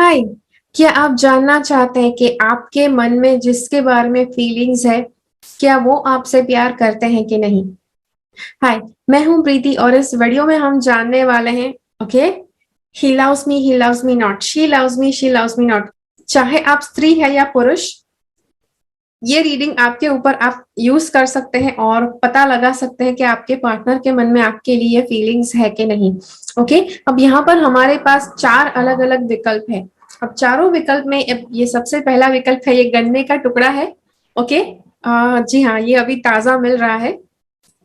हाय। क्या आप जानना चाहते हैं कि आपके मन में जिसके बारे में फीलिंग्स है, क्या वो आपसे प्यार करते हैं कि नहीं? हाय, मैं हूं प्रीति और इस वीडियो में हम जानने वाले हैं। Okay, he loves me not, she loves me not. चाहे आप स्त्री है या पुरुष, ये रीडिंग आपके ऊपर आप यूज कर सकते हैं और पता लगा सकते हैं कि आपके पार्टनर के मन में आपके लिए फीलिंग्स है कि नहीं। ओके, अब यहाँ पर हमारे पास चार अलग अलग विकल्प है। अब चारों विकल्प में ये सबसे पहला विकल्प है, ये गन्ने का टुकड़ा है। ओके, जी हाँ, ये अभी ताजा मिल रहा है,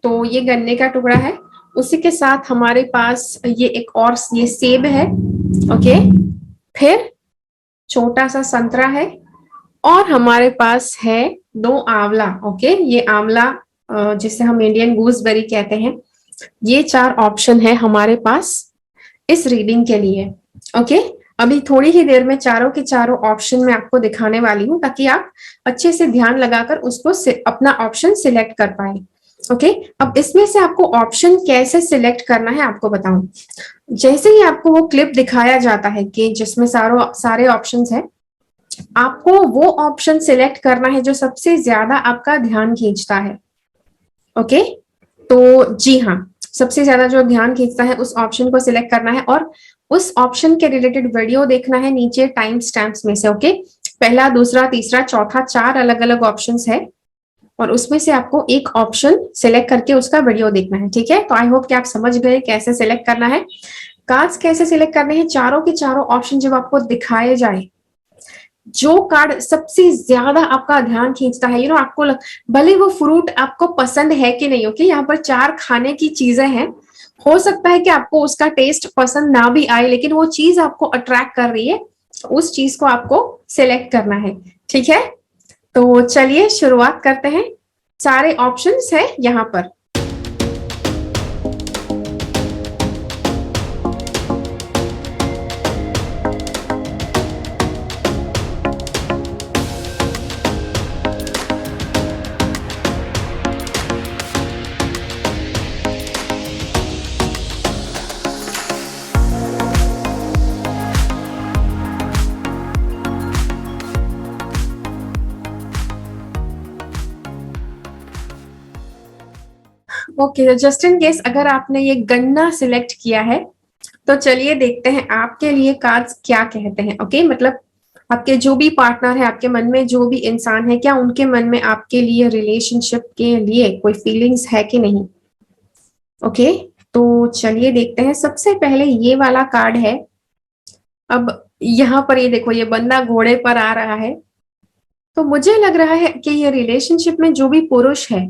तो ये गन्ने का टुकड़ा है। उसी के साथ हमारे पास ये एक और ये सेब है। ओके, फिर छोटा सा संतरा है और हमारे पास है दो आंवला। ओके, ये आंवला जिसे हम इंडियन गूसबेरी कहते हैं। ये चार ऑप्शन है हमारे पास इस रीडिंग के लिए। ओके, अभी थोड़ी ही देर में चारों के चारों ऑप्शन मैं आपको दिखाने वाली हूँ ताकि आप अच्छे से ध्यान लगाकर उसको अपना ऑप्शन सिलेक्ट कर पाए। ओके, अब इसमें से आपको ऑप्शन कैसे सिलेक्ट करना है आपको बताऊं। जैसे ही आपको वो क्लिप दिखाया जाता है कि जिसमें सारे ऑप्शंस है, आपको वो ऑप्शन सिलेक्ट करना है जो सबसे ज्यादा आपका ध्यान खींचता है। ओके, तो जी हाँ, सबसे ज्यादा जो ध्यान खींचता है उस ऑप्शन को सिलेक्ट करना है और उस ऑप्शन के रिलेटेड वीडियो देखना है नीचे टाइम स्टैम्प्स में से। ओके, पहला, दूसरा, तीसरा, चौथा, चार अलग अलग ऑप्शंस है और उसमें से आपको एक ऑप्शन सिलेक्ट करके उसका वीडियो देखना है। ठीक है, तो आई होप कि आप समझ गए कैसे सिलेक्ट करना है, कार्ड्स कैसे सिलेक्ट करने हैं। चारों के चारों ऑप्शन जब आपको दिखाए जाए, जो कार्ड सबसे ज्यादा आपका ध्यान खींचता है, आपको भले वो फ्रूट आपको पसंद है कि नहीं। ओके, यहाँ पर चार खाने की चीजें हैं, हो सकता है कि आपको उसका टेस्ट पसंद ना भी आए, लेकिन वो चीज आपको अट्रैक्ट कर रही है, उस चीज को आपको सिलेक्ट करना है। ठीक है, तो चलिए शुरुआत करते हैं। सारे ऑप्शंस है यहाँ पर। ओके, जस्ट इन केस अगर आपने ये गन्ना सिलेक्ट किया है, तो चलिए देखते हैं आपके लिए कार्ड्स क्या कहते हैं। ओके, मतलब आपके जो भी पार्टनर है, आपके मन में जो भी इंसान है, क्या उनके मन में आपके लिए रिलेशनशिप के लिए कोई फीलिंग्स है कि नहीं। ओके, तो चलिए देखते हैं। सबसे पहले ये वाला कार्ड है। अब यहाँ पर ये देखो, ये बंदा घोड़े पर आ रहा है, तो मुझे लग रहा है कि ये रिलेशनशिप में जो भी पुरुष है,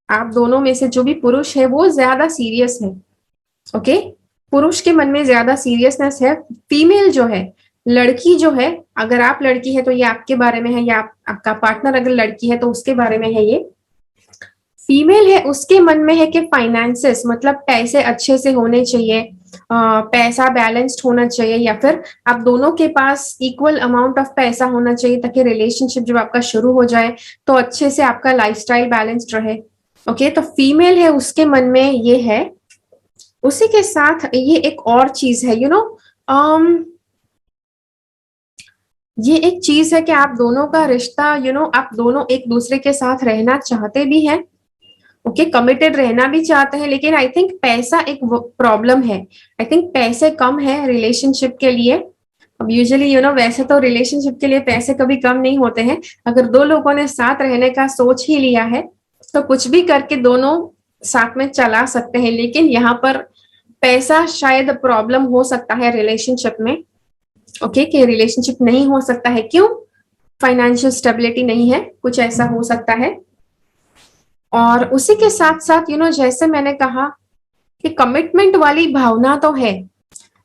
आप दोनों में से जो भी पुरुष है वो ज्यादा सीरियस है। ओके, पुरुष के मन में ज्यादा सीरियसनेस है। फीमेल जो है, लड़की जो है, अगर आप लड़की है तो ये आपके बारे में है, या आपका पार्टनर अगर लड़की है तो उसके बारे में है। ये फीमेल है, उसके मन में है कि फाइनेंसेस, मतलब पैसे अच्छे से होने चाहिए, पैसा बैलेंस्ड होना चाहिए, या फिर आप दोनों के पास इक्वल अमाउंट ऑफ पैसा होना चाहिए ताकि रिलेशनशिप जब आपका शुरू हो जाए तो अच्छे से आपका लाइफस्टाइल बैलेंस्ड रहे। ओके, तो फीमेल है, उसके मन में ये है। उसी के साथ ये एक और चीज है, ये एक चीज है कि आप दोनों का रिश्ता, आप दोनों एक दूसरे के साथ रहना चाहते भी हैं। ओके, कमिटेड रहना भी चाहते हैं, लेकिन आई थिंक पैसा एक प्रॉब्लम है। आई थिंक पैसे कम है रिलेशनशिप के लिए। अब यूजुअली वैसे तो रिलेशनशिप के लिए पैसे कभी कम नहीं होते हैं। अगर दो लोगों ने साथ रहने का सोच ही लिया है तो कुछ भी करके दोनों साथ में चला सकते हैं, लेकिन यहाँ पर पैसा शायद प्रॉब्लम हो सकता है रिलेशनशिप में। ओके, कि रिलेशनशिप नहीं हो सकता है, क्यों? फाइनेंशियल स्टेबिलिटी नहीं है, कुछ ऐसा हो सकता है। और उसी के साथ साथ जैसे मैंने कहा कि कमिटमेंट वाली भावना तो है,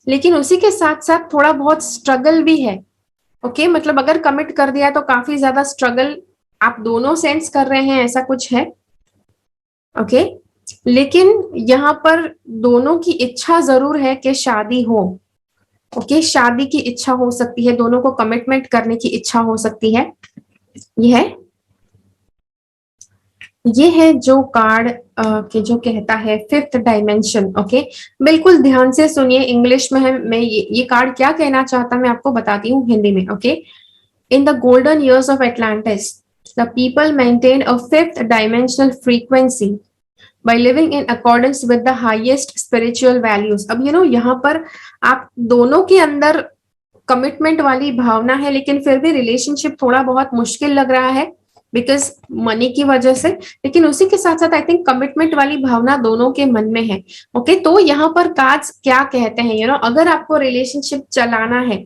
लेकिन उसी के साथ साथ थोड़ा बहुत स्ट्रगल भी है। ओके, मतलब अगर कमिट कर दिया तो काफी ज्यादा स्ट्रगल आप दोनों सेंस कर रहे हैं, ऐसा कुछ है। ओके, लेकिन यहाँ पर दोनों की इच्छा जरूर है कि शादी हो। ओके, शादी की इच्छा हो सकती है, दोनों को कमिटमेंट करने की इच्छा हो सकती है। यह है। ये है जो कार्ड के जो कहता है फिफ्थ डायमेंशन। ओके, बिल्कुल ध्यान से सुनिए, इंग्लिश में है। मैं ये कार्ड क्या कहना चाहता मैं आपको बताती हूँ हिंदी में। Okay, in the golden years of Atlantis, the people maintained a fifth dimensional frequency by living in accordance with the highest spiritual values। अब यहाँ पर आप दोनों के अंदर कमिटमेंट वाली भावना है, लेकिन फिर भी रिलेशनशिप थोड़ा बहुत मुश्किल लग रहा है बिकॉज मनी की वजह से। लेकिन उसी के साथ साथ आई थिंक कमिटमेंट वाली भावना दोनों के मन में है। ओके, तो यहाँ पर कार्ड्स क्या कहते हैं, अगर आपको रिलेशनशिप चलाना है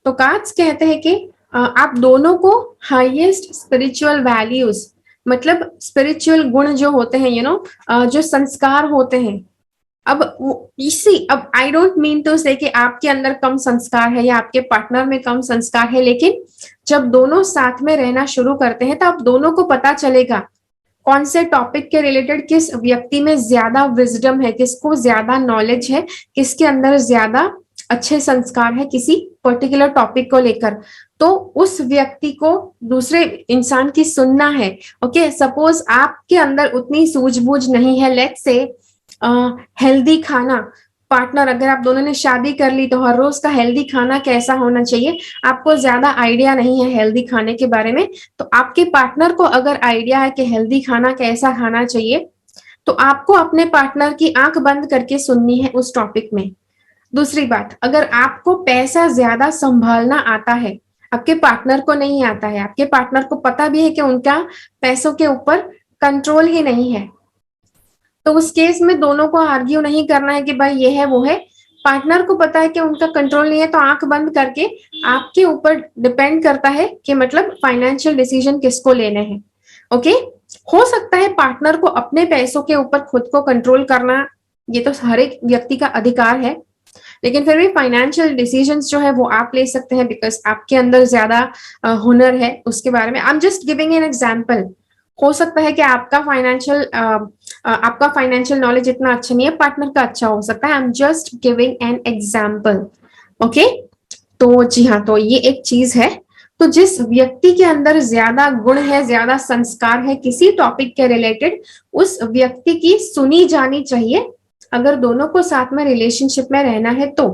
तो कार्ड्स कहते हैं कि आप दोनों को हाईएस्ट स्पिरिचुअल वैल्यूज, मतलब स्पिरिचुअल गुण जो होते हैं, जो संस्कार होते हैं। अब आई डोंट मीन टू से कि आपके अंदर कम संस्कार है या आपके पार्टनर में कम संस्कार है, लेकिन जब दोनों साथ में रहना शुरू करते हैं तो आप दोनों को पता चलेगा कौन से टॉपिक के रिलेटेड किस व्यक्ति में ज्यादा विजडम है, किसको ज्यादा नॉलेज है, किसके अंदर ज्यादा अच्छे संस्कार है किसी पर्टिकुलर टॉपिक को लेकर। तो उस व्यक्ति को दूसरे इंसान की सुनना है। ओके, सपोज आपके अंदर उतनी सूझबूझ नहीं है, लेट्स से हेल्दी खाना, पार्टनर अगर आप दोनों ने शादी कर ली तो हर रोज का हेल्दी खाना कैसा होना चाहिए आपको ज्यादा आइडिया नहीं है हेल्दी खाने के बारे में। तो आपके पार्टनर को अगर आइडिया है कि हेल्दी खाना कैसा खाना चाहिए, तो आपको अपने पार्टनर की आंख बंद करके सुननी है उस टॉपिक में। दूसरी बात, अगर आपको पैसा ज्यादा संभालना आता है, आपके पार्टनर को नहीं आता है, आपके पार्टनर को पता भी है कि उनका पैसों के ऊपर कंट्रोल ही नहीं है, तो उस केस में दोनों को आर्ग्यू नहीं करना है कि भाई ये है वो है। पार्टनर को पता है कि उनका कंट्रोल नहीं है, तो आंख बंद करके आपके ऊपर डिपेंड करता है कि मतलब फाइनेंशियल डिसीजन किसको लेने हैं। ओके, हो सकता है पार्टनर को अपने पैसों के ऊपर खुद को कंट्रोल करना, ये तो हर एक व्यक्ति का अधिकार है, लेकिन फिर भी फाइनेंशियल डिसीजंस जो है वो आप ले सकते हैं बिकॉज आपके अंदर ज्यादा हुनर है उसके बारे में। I am just giving an example. हो सकता है कि आपका फाइनेंशियल नॉलेज इतना अच्छा नहीं है, पार्टनर का अच्छा हो सकता है। I am just giving an example. Okay, तो जी हाँ, तो ये एक चीज है। तो जिस व्यक्ति के अंदर ज्यादा गुण है, ज्यादा संस्कार है किसी टॉपिक के रिलेटेड, उस व्यक्ति की सुनी जानी चाहिए अगर दोनों को साथ में रिलेशनशिप में रहना है तो।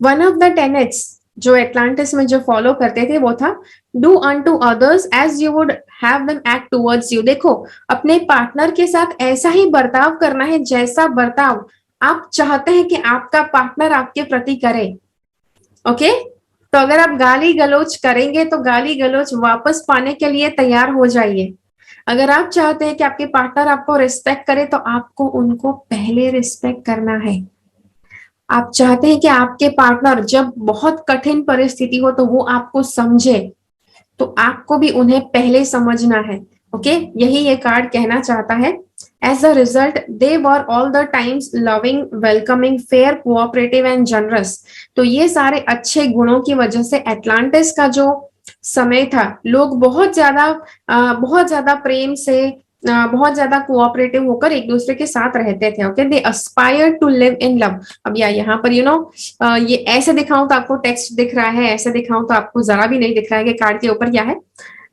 वन ऑफ द टेनेट्स जो एटलांटिस में जो फॉलो करते थे वो था do unto others as you would have them act towards you. देखो, अपने पार्टनर के साथ ऐसा ही बर्ताव करना है जैसा बर्ताव आप चाहते हैं कि आपका पार्टनर आपके प्रति करे। ओके, तो अगर आप गाली गलौज करेंगे तो गाली गलौज वापस पाने के लिए तैयार हो जाइए। अगर आप चाहते हैं कि आपके पार्टनर आपको रिस्पेक्ट करे तो आपको उनको पहले रिस्पेक्ट करना है। आप चाहते हैं कि आपके पार्टनर जब बहुत कठिन परिस्थिति हो तो वो आपको समझे, तो आपको भी उन्हें पहले समझना है। ओके, यही ये कार्ड कहना चाहता है। As a result they were all the times loving, welcoming, fair, cooperative and generous. तो ये सारे अच्छे गुणों की वजह से एटलांटिस का जो समय था, लोग बहुत ज्यादा प्रेम से, बहुत ज्यादा कोऑपरेटिव होकर एक दूसरे के साथ रहते थे। Okay, they aspire to live in love. अब यहाँ पर ये ऐसे दिखाऊं तो आपको टेक्स्ट दिख रहा है, ऐसे दिखाऊं तो आपको जरा भी नहीं दिख रहा है कि कार्ड के ऊपर क्या है।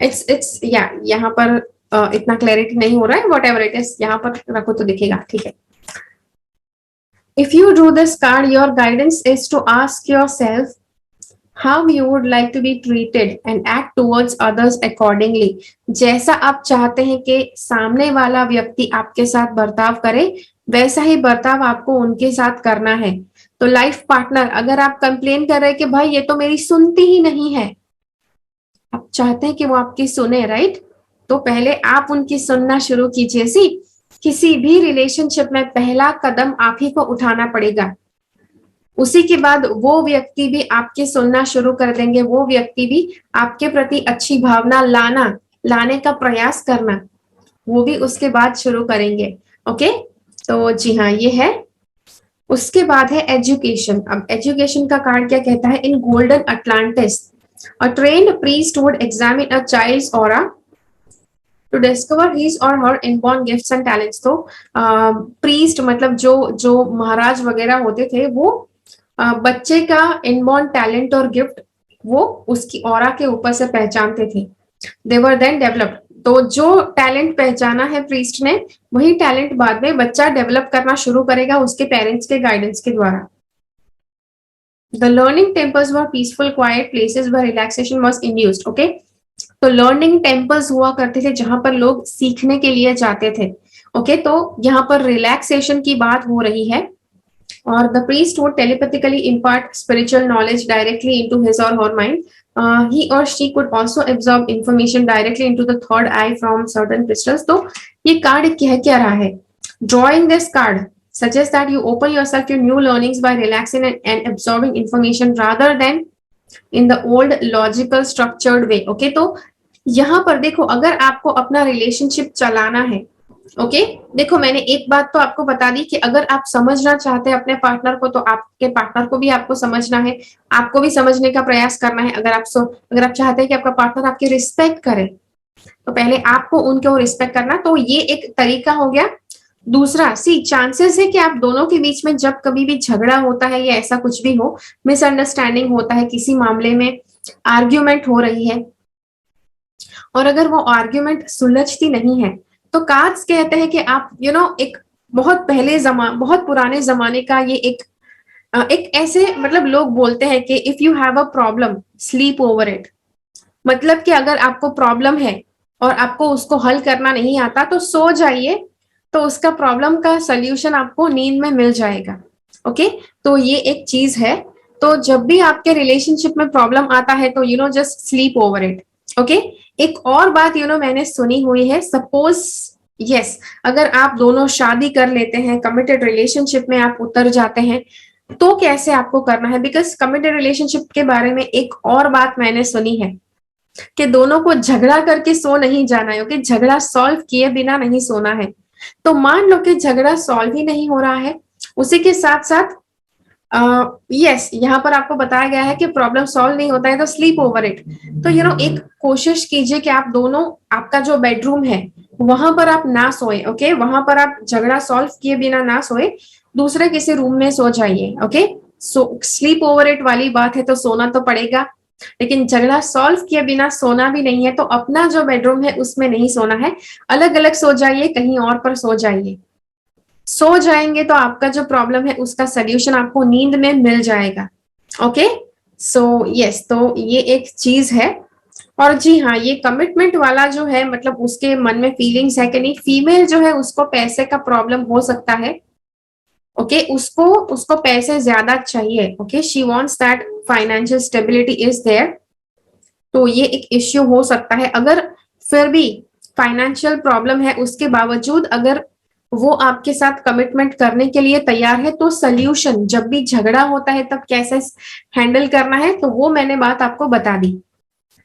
इट्स यहाँ पर इतना क्लैरिटी नहीं हो रहा है, वट एवर इट इज, यहाँ पर रखो तो दिखेगा, ठीक है। If you drew this card, your guidance is to ask yourself how you would like to be treated and act towards others accordingly। जैसा आप चाहते हैं कि सामने वाला व्यक्ति आपके साथ बर्ताव करे, वैसा ही बर्ताव आपको उनके साथ करना है। तो लाइफ पार्टनर, अगर आप कंप्लेन कर रहे हैं कि भाई ये तो मेरी सुनती ही नहीं है, आप चाहते हैं कि वो आपकी सुने, राइट? तो पहले आप उनकी सुनना शुरू कीजिए। किसी भी रिलेशनशिप में पहला कदम आप ही को उठाना पड़ेगा, उसी के बाद वो व्यक्ति भी आपके सुनना शुरू कर देंगे, वो व्यक्ति भी आपके प्रति अच्छी भावना लाने का प्रयास करना, वो भी उसके बाद शुरू करेंगे। ओके, तो जी हाँ, ये है। उसके बाद है एजुकेशन। अब एजुकेशन का कार्ड क्या कहता है? In golden Atlantis a trained priest would examine a child's aura to discover his or her inborn gifts and talents. तो प्रीस्ट मतलब जो महाराज वगैरह होते थे, वो बच्चे का इनबॉर्न टैलेंट और गिफ्ट वो उसकी ऑरा के ऊपर से पहचानते थे। दे वर देन डेवलप्ड। तो जो टैलेंट पहचाना है प्रीस्ट ने, वही टैलेंट बाद में बच्चा डेवलप करना शुरू करेगा उसके पेरेंट्स के गाइडेंस के द्वारा। The learning temples were peaceful, quiet places where relaxation was induced. Okay, तो लर्निंग टेम्पल्स हुआ करते थे जहां पर लोग सीखने के लिए जाते थे। ओके, तो यहाँ पर रिलैक्सेशन की बात हो रही है। और the priest would telepathically impart spiritual knowledge directly into his or her mind. He or she could also absorb information directly into the third eye from certain crystals. तो ये कार्ड कह क्या रहा है? Drawing this card suggests that you open yourself to new learnings by relaxing and absorbing information rather than in the old logical structured way. Okay, तो यहाँ पर देखो, अगर आपको अपना रिलेशनशिप चलाना है, ओके देखो मैंने एक बात तो आपको बता दी कि अगर आप समझना चाहते हैं अपने पार्टनर को, तो आपके पार्टनर को भी आपको समझना है, आपको भी समझने का प्रयास करना है। अगर आप चाहते हैं कि आपका पार्टनर आपकी रिस्पेक्ट करे, तो पहले आपको उनको रिस्पेक्ट करना, तो ये एक तरीका हो गया। दूसरा, चांसेस है कि आप दोनों के बीच में जब कभी भी झगड़ा होता है या ऐसा कुछ भी हो, मिसअंडरस्टैंडिंग होता है, किसी मामले में आर्ग्यूमेंट हो रही है, और अगर वो आर्ग्यूमेंट सुलझती नहीं है, तो कार्ड्स कहते हैं कि आप एक बहुत पुराने जमाने का ये एक ऐसे मतलब लोग बोलते हैं कि if you have a problem sleep over it. मतलब कि अगर आपको प्रॉब्लम है और आपको उसको हल करना नहीं आता, तो सो जाइए, तो उसका प्रॉब्लम का सोल्यूशन आपको नींद में मिल जाएगा। ओके, तो ये एक चीज है। तो जब भी आपके रिलेशनशिप में प्रॉब्लम आता है, तो just sleep over it. Okay, एक और बात मैंने सुनी हुई है, सपोज यस अगर आप दोनों शादी कर लेते हैं, कमिटेड रिलेशनशिप में आप उतर जाते हैं, तो कैसे आपको करना है। बिकॉज कमिटेड रिलेशनशिप के बारे में एक और बात मैंने सुनी है कि दोनों को झगड़ा करके सो नहीं जाना है। ओके, झगड़ा सॉल्व किए बिना नहीं सोना है। तो मान लो कि झगड़ा सॉल्व ही नहीं हो रहा है, उसी के साथ साथ यस यहाँ पर आपको बताया गया है कि प्रॉब्लम सॉल्व नहीं होता है, तो स्लीप ओवर इट। तो एक कोशिश कीजिए कि आप दोनों, आपका जो बेडरूम है वहां पर आप ना सोए। ओके, वहां पर आप झगड़ा सॉल्व किए बिना ना सोए, दूसरे किसी रूम में सो जाइए। Okay, so sleep over it वाली बात है, तो सोना तो पड़ेगा, लेकिन झगड़ा सॉल्व किए बिना सोना भी नहीं है। तो अपना जो बेडरूम है उसमें नहीं सोना है, अलग अलग सो जाइए, कहीं और पर सो जाइए। सो जाएंगे तो आपका जो प्रॉब्लम है उसका सोल्यूशन आपको नींद में मिल जाएगा। ओके, सो यस, तो ये एक चीज है। और जी हाँ, ये कमिटमेंट वाला जो है, मतलब उसके मन में फीलिंग्स है कि नहीं। फीमेल जो है उसको पैसे का प्रॉब्लम हो सकता है। ओके, उसको पैसे ज्यादा चाहिए। Okay, she wants that financial stability is there. तो ये एक इश्यू हो सकता है। अगर फिर भी फाइनेंशियल प्रॉब्लम है, उसके बावजूद अगर वो आपके साथ कमिटमेंट करने के लिए तैयार है, तो सोल्यूशन जब भी झगड़ा होता है तब कैसे हैंडल करना है, तो वो मैंने बात आपको बता दी।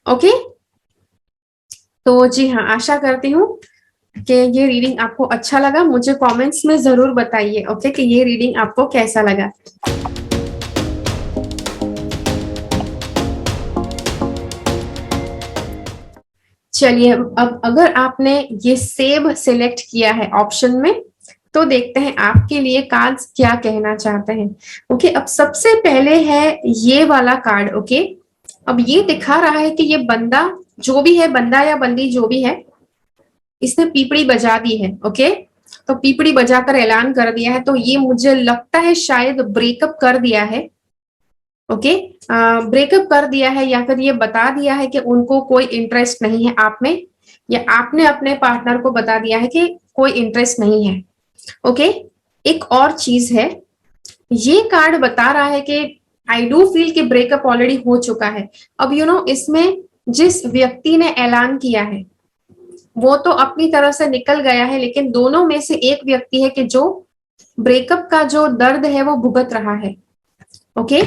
ओके, तो जी हाँ, आशा करती हूँ कि ये रीडिंग आपको अच्छा लगा। मुझे कमेंट्स में जरूर बताइए ओके कि ये रीडिंग आपको कैसा लगा। चलिए, अब अगर आपने ये सेब सिलेक्ट किया है ऑप्शन में, तो देखते हैं आपके लिए कार्ड्स क्या कहना चाहते हैं। ओके, अब सबसे पहले है ये वाला कार्ड। ओके, अब ये दिखा रहा है कि ये बंदा जो भी है, बंदा या बंदी जो भी है, इसने पीपड़ी बजा दी है। ओके, तो पीपड़ी बजाकर ऐलान कर दिया है। तो ये मुझे लगता है शायद ब्रेकअप कर दिया है। ओके, ब्रेकअप कर दिया है, या फिर ये बता दिया है कि उनको कोई इंटरेस्ट नहीं है आप में, या आपने अपने पार्टनर को बता दिया है कि कोई इंटरेस्ट नहीं है। ओके, एक और चीज है, ये कार्ड बता रहा है कि आई डू फील कि ब्रेकअप ऑलरेडी हो चुका है। अब इसमें जिस व्यक्ति ने ऐलान किया है वो तो अपनी तरफ से निकल गया है, लेकिन दोनों में से एक व्यक्ति है कि जो ब्रेकअप का जो दर्द है वो भुगत रहा है। ओके,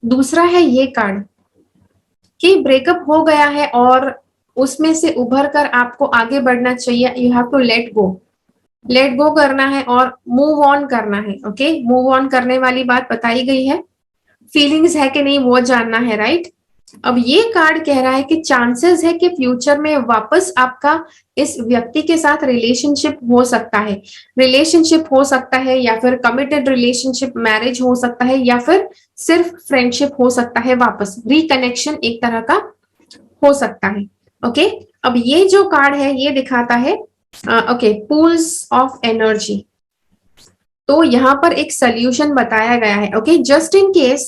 दूसरा है ये कार्ड कि ब्रेकअप हो गया है और उसमें से उभर कर आपको आगे बढ़ना चाहिए। You have to let go करना है और मूव ऑन करना है। ओके, मूव ऑन करने वाली बात बताई गई है। फीलिंग्स है कि नहीं वो जानना है, राइट। अब ये कार्ड कह रहा है कि चांसेस है कि फ्यूचर में वापस आपका इस व्यक्ति के साथ रिलेशनशिप हो सकता है, या फिर कमिटेड रिलेशनशिप, मैरिज हो सकता है, या फिर सिर्फ फ्रेंडशिप हो सकता है। वापस रिकनेक्शन एक तरह का हो सकता है। ओके, अब ये जो कार्ड है ये दिखाता है ओके पूल्स ऑफ एनर्जी। तो यहाँ पर एक सोल्यूशन बताया गया है। ओके, जस्ट इन केस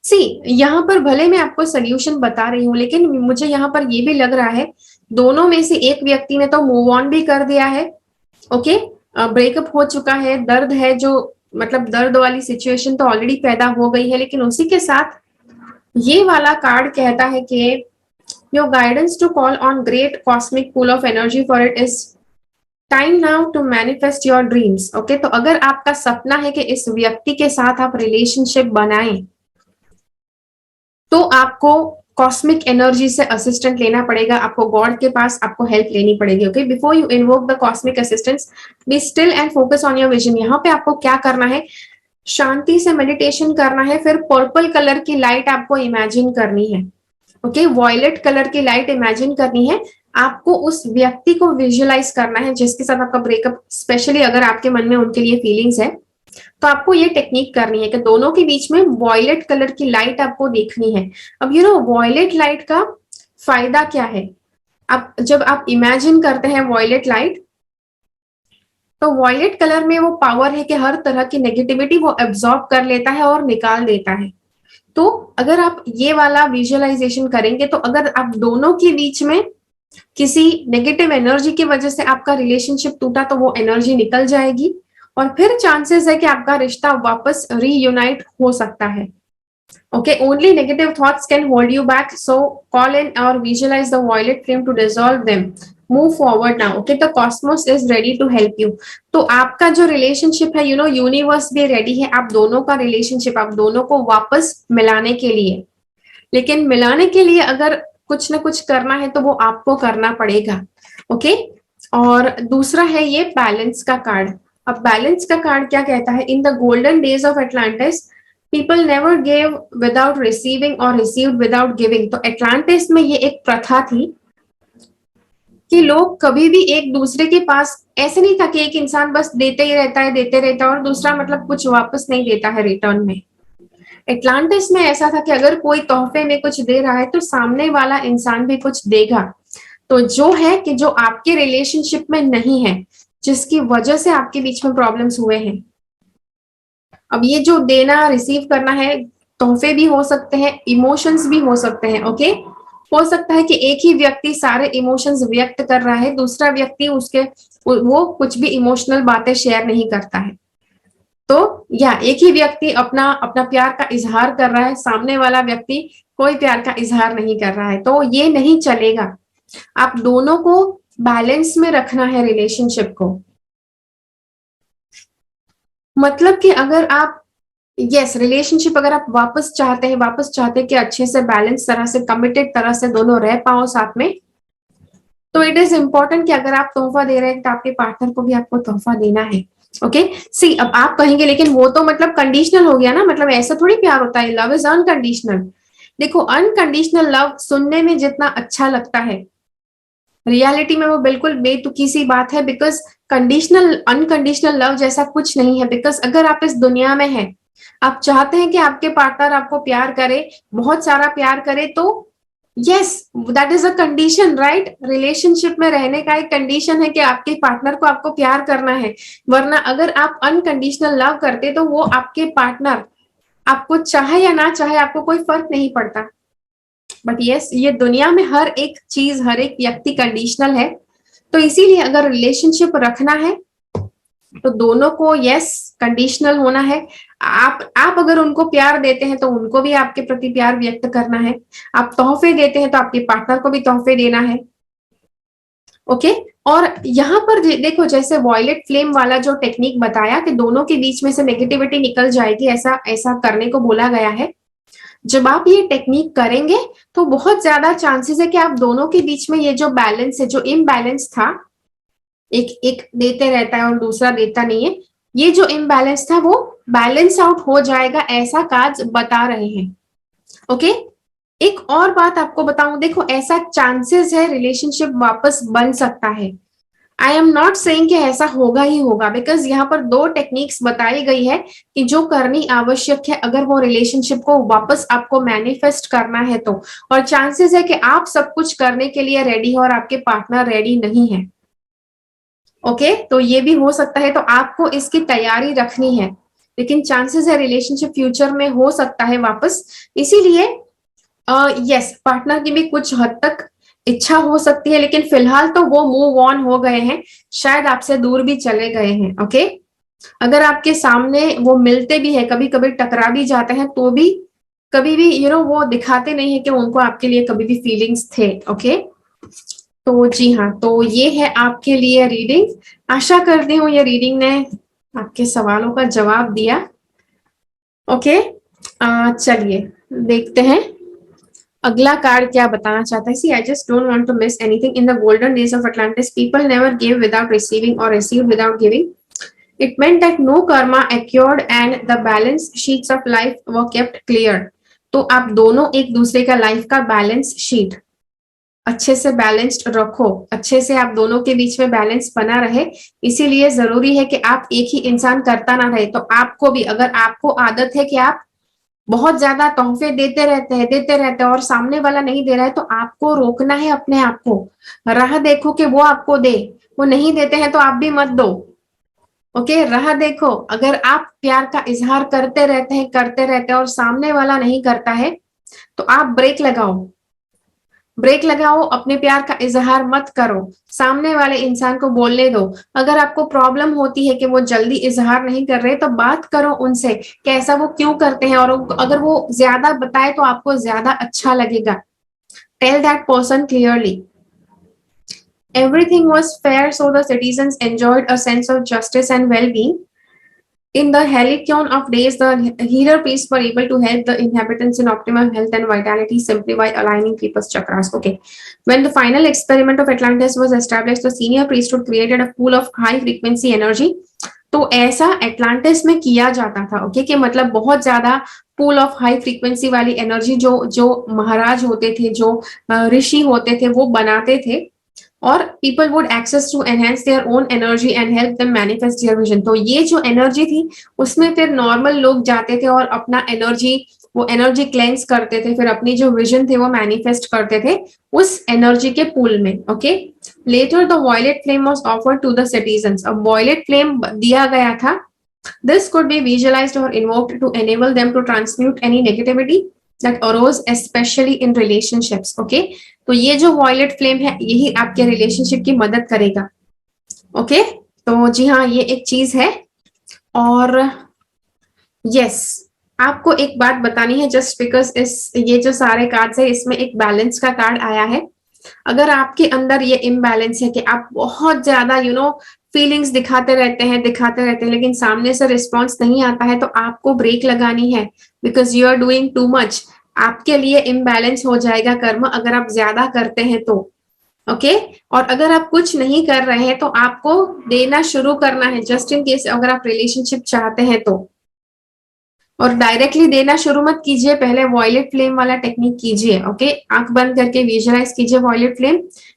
सी, यहाँ पर भले मैं आपको सोल्यूशन बता रही हूँ, लेकिन मुझे यहाँ पर ये भी लग रहा है दोनों में से एक व्यक्ति ने तो मूव ऑन भी कर दिया है। ओके, ब्रेकअप हो चुका है, दर्द है, जो मतलब दर्द वाली सिचुएशन तो ऑलरेडी पैदा हो गई है, लेकिन उसी के साथ ये वाला कार्ड कहता है कि your guidance to call on great cosmic pool of energy for it is time now to manifest your dreams. Okay, तो अगर आपका सपना है कि इस व्यक्ति के साथ आप रिलेशनशिप बनाएं, तो आपको कॉस्मिक एनर्जी से असिस्टेंट लेना पड़ेगा, आपको गॉड के पास आपको हेल्प लेनी पड़ेगी। Okay, before you invoke the cosmic assistance, be still and focus on your vision. यहाँ पे आपको क्या करना है, शांति से मेडिटेशन करना है, फिर पर्पल कलर की लाइट आपको इमेजिन करनी है। ओके, वॉयलेट कलर की लाइट इमेजिन करनी है, आपको उस व्यक्ति को विजुअलाइज करना है जिसके साथ आपका ब्रेकअप, स्पेशली अगर आपके मन में उनके लिए फीलिंग्स है, तो आपको ये टेक्निक करनी है कि दोनों के बीच में वॉयलेट कलर की लाइट आपको देखनी है। अब यू नो वॉयलेट लाइट का फायदा क्या है, आप जब आप इमेजिन करते हैं वॉयलेट लाइट, तो वॉयलेट कलर में वो पावर है कि हर तरह की नेगेटिविटी वो एब्जॉर्ब कर लेता है और निकाल देता है। तो अगर आप ये वाला विजुअलाइजेशन करेंगे, तो अगर आप दोनों के बीच में किसी नेगेटिव एनर्जी की वजह से आपका रिलेशनशिप टूटा, तो वो एनर्जी निकल जाएगी और फिर चांसेस है कि आपका रिश्ता वापस रीयूनाइट हो सकता है। Okay, only negative thoughts can hold you back. So call in or visualize the violet flame to dissolve them. Move forward now. Okay, the cosmos is ready to help you. तो आपका जो relationship है, you know universe भी ready है आप दोनों का relationship, आप दोनों को वापस मिलाने के लिए। लेकिन मिलाने के लिए अगर कुछ ना कुछ करना है तो वो आपको करना पड़ेगा। ओके, और दूसरा है ये बैलेंस का कार्ड। अब बैलेंस का कार्ड क्या कहता है, इन the golden days of Atlantis people never gave without receiving और रिसीव्ड विदाउट गिविंग। तो एटलांटिस में ये एक प्रथा थी कि लोग कभी भी एक दूसरे के पास, ऐसे नहीं था कि एक इंसान बस देते ही रहता है, देते रहता है और दूसरा मतलब कुछ वापस नहीं देता है रिटर्न में। एटलांटिस में ऐसा था कि अगर कोई तोहफे में कुछ दे रहा है तो सामने वाला इंसान भी कुछ देगा। तो जो है कि जो आपके रिलेशनशिप में नहीं है, जिसकी वजह से आपके बीच में प्रॉब्लम्स हुए हैं, अब ये जो देना रिसीव करना है, तोहफे भी हो सकते हैं, इमोशंस भी हो सकते हैं। ओके, हो सकता है कि एक ही व्यक्ति सारे इमोशंस व्यक्त कर रहा है, दूसरा व्यक्ति उसके वो कुछ भी इमोशनल बातें शेयर नहीं करता है। तो या एक ही व्यक्ति अपना अपना प्यार का इजहार कर रहा है, सामने वाला व्यक्ति कोई प्यार का इजहार नहीं कर रहा है, तो ये नहीं चलेगा। आप दोनों को बैलेंस में रखना है रिलेशनशिप को। मतलब कि अगर आप यस रिलेशनशिप अगर आप वापस चाहते हैं कि अच्छे से बैलेंस तरह से कमिटेड तरह से दोनों रह पाओ साथ में, तो इट इज इम्पोर्टेंट कि अगर आप तोहफा दे रहे हैं तो आपके पार्टनर को भी आपको तोहफा देना है। ओके, सी अब आप कहेंगे लेकिन वो तो मतलब कंडीशनल हो गया ना, मतलब ऐसा थोड़ी प्यार होता है, लव इज अनकंडीशनल। देखो अनकंडीशनल लव सुनने में जितना अच्छा लगता है, रियलिटी में वो बिल्कुल बेतुकी सी बात है, बिकॉज कंडीशनल अनकंडीशनल लव जैसा कुछ नहीं है। बिकॉज अगर आप इस दुनिया में हैं, आप चाहते हैं कि आपके पार्टनर आपको प्यार करे, बहुत सारा प्यार करे, तो yes that is a condition, right. Relationship में रहने का एक कंडीशन है कि आपके पार्टनर को आपको प्यार करना है, वरना अगर आप अनकंडीशनल लव करते तो वो आपके पार्टनर आपको चाहे या ना चाहे आपको कोई फर्क नहीं पड़ता। बट यस ये दुनिया में हर एक चीज, हर एक व्यक्ति कंडीशनल है। तो इसीलिए अगर रिलेशनशिप रखना है तो दोनों को यस कंडीशनल होना है। आप अगर उनको प्यार देते हैं तो उनको भी आपके प्रति प्यार व्यक्त करना है, आप तोहफे देते हैं तो आपके पार्टनर को भी तोहफे देना है। ओके, और यहाँ पर देखो जैसे वॉयलेट फ्लेम वाला जो टेक्निक बताया कि दोनों के बीच में से नेगेटिविटी निकल जाएगी, ऐसा ऐसा करने को बोला गया है। जब आप ये टेक्निक करेंगे तो बहुत ज्यादा चांसेस है कि आप दोनों के बीच में ये जो बैलेंस है, जो इम्बैलेंस था, एक एक देते रहता है और दूसरा देता नहीं है, ये जो इम्बैलेंस था वो बैलेंस आउट हो जाएगा, ऐसा कार्ड्स बता रहे हैं। ओके, एक और बात आपको बताऊं, देखो ऐसा चांसेस है रिलेशनशिप वापस बन सकता है, आई एम नॉट सेइंग कि ऐसा होगा ही होगा, बिकॉज यहाँ पर दो टेक्निक्स बताई गई है कि जो करनी आवश्यक है अगर वो रिलेशनशिप को वापस आपको मैनिफेस्ट करना है तो, और चांसेस है कि आप सब कुछ करने के लिए रेडी हो और आपके पार्टनर रेडी नहीं है। ओके, तो ये भी हो सकता है, तो आपको इसकी तैयारी रखनी है, लेकिन चांसेस है रिलेशनशिप फ्यूचर में हो सकता है वापस। इसीलिए यस, पार्टनर की भी कुछ हद तक इच्छा हो सकती है, लेकिन फिलहाल तो वो मूव ऑन हो गए हैं, शायद आपसे दूर भी चले गए हैं। ओके, अगर आपके सामने वो मिलते भी है, कभी कभी टकरा भी जाते हैं, तो भी कभी भी वो दिखाते नहीं है कि उनको आपके लिए कभी भी फीलिंग्स थे। ओके, तो जी हाँ, तो ये है आपके लिए रीडिंग। आशा करती हूँ ये रीडिंग ने आपके सवालों का जवाब दिया। ओके, चलिए देखते हैं अगला कार्ड क्या बताना चाहता है। See, I just don't want to miss anything. In the golden days of Atlantis, people never give without receiving or receive without giving. It meant that no karma occurred and the balance sheets of life were kept clear. तो आप दोनों एक दूसरे का life का balance sheet अच्छे से balanced रखो, अच्छे से आप दोनों के बीच में बैलेंस बना रहे। इसीलिए जरूरी है कि आप एक ही इंसान करता ना रहे। तो आपको भी, अगर आपको आदत है कि आप बहुत ज्यादा तोहफे देते रहते हैं और सामने वाला नहीं दे रहा है, तो आपको रोकना है अपने आप को। राह देखो कि वो आपको दे, वो नहीं देते हैं तो आप भी मत दो। ओके, राह देखो। अगर आप प्यार का इजहार करते रहते हैं और सामने वाला नहीं करता है, तो आप ब्रेक लगाओ, अपने प्यार का इजहार मत करो, सामने वाले इंसान को बोलने दो। अगर आपको प्रॉब्लम होती है कि वो जल्दी इजहार नहीं कर रहे, तो बात करो उनसे कि ऐसा वो क्यों करते हैं, और अगर वो ज्यादा बताए तो आपको ज्यादा अच्छा लगेगा। Tell that person clearly. Everything was fair, so the citizens enjoyed a sense of justice and well-being. In the Helicon of days, the healer priests were able to help the inhabitants in optimum health and vitality simply by aligning people's chakras. Okay. When the final experiment of Atlantis was established, the senior priesthood created a pool of high frequency energy. तो ऐसा Atlantis में किया जाता था। Okay, कि मतलब बहुत ज्यादा पूल ऑफ हाई फ्रीक्वेंसी वाली एनर्जी जो जो महाराज होते थे, जो ऋषि होते थे, वो बनाते थे, और people would access to enhance their own energy and help them manifest their vision. तो ये जो एनर्जी थी, उसमें फिर नॉर्मल लोग जाते थे और अपना वो एनर्जी क्लेंस करते थे, फिर अपनी जो विजन थे वो मैनिफेस्ट करते थे उस एनर्जी के पूल में। Okay, later the violet flame was offered to the citizens. अब वॉयलेट फ्लेम दिया गया था। This could be visualized or invoked to enable them to transmute any negativity that arose especially in relationships. Okay, तो ये जो violet flame है, यही आपके रिलेशनशिप की मदद करेगा। ओके, तो जी हाँ, ये एक चीज है। और यस, आपको एक बात बतानी है, जस्ट बिकॉज ये जो सारे कार्ड्स है, इसमें एक बैलेंस का कार्ड आया है। अगर आपके अंदर ये इम्बैलेंस है कि आप बहुत ज्यादा फीलिंग्स दिखाते रहते हैं, लेकिन सामने से रिस्पॉन्स नहीं आता है, तो आपको ब्रेक लगानी है, because you are doing too much. आपके लिए इम्बैलेंस हो जाएगा कर्म अगर आप ज्यादा करते हैं तो। ओके, और अगर आप कुछ नहीं कर रहे हैं, तो आपको देना शुरू करना है, जस्ट इन केस अगर आप रिलेशनशिप चाहते हैं तो। और डायरेक्टली देना शुरू मत कीजिए, पहले वॉयलेट फ्लेम वाला टेक्निक कीजिए। ओके, आंख बंद करके विजुअलाइज कीजिए वॉयलेट फ्लेम,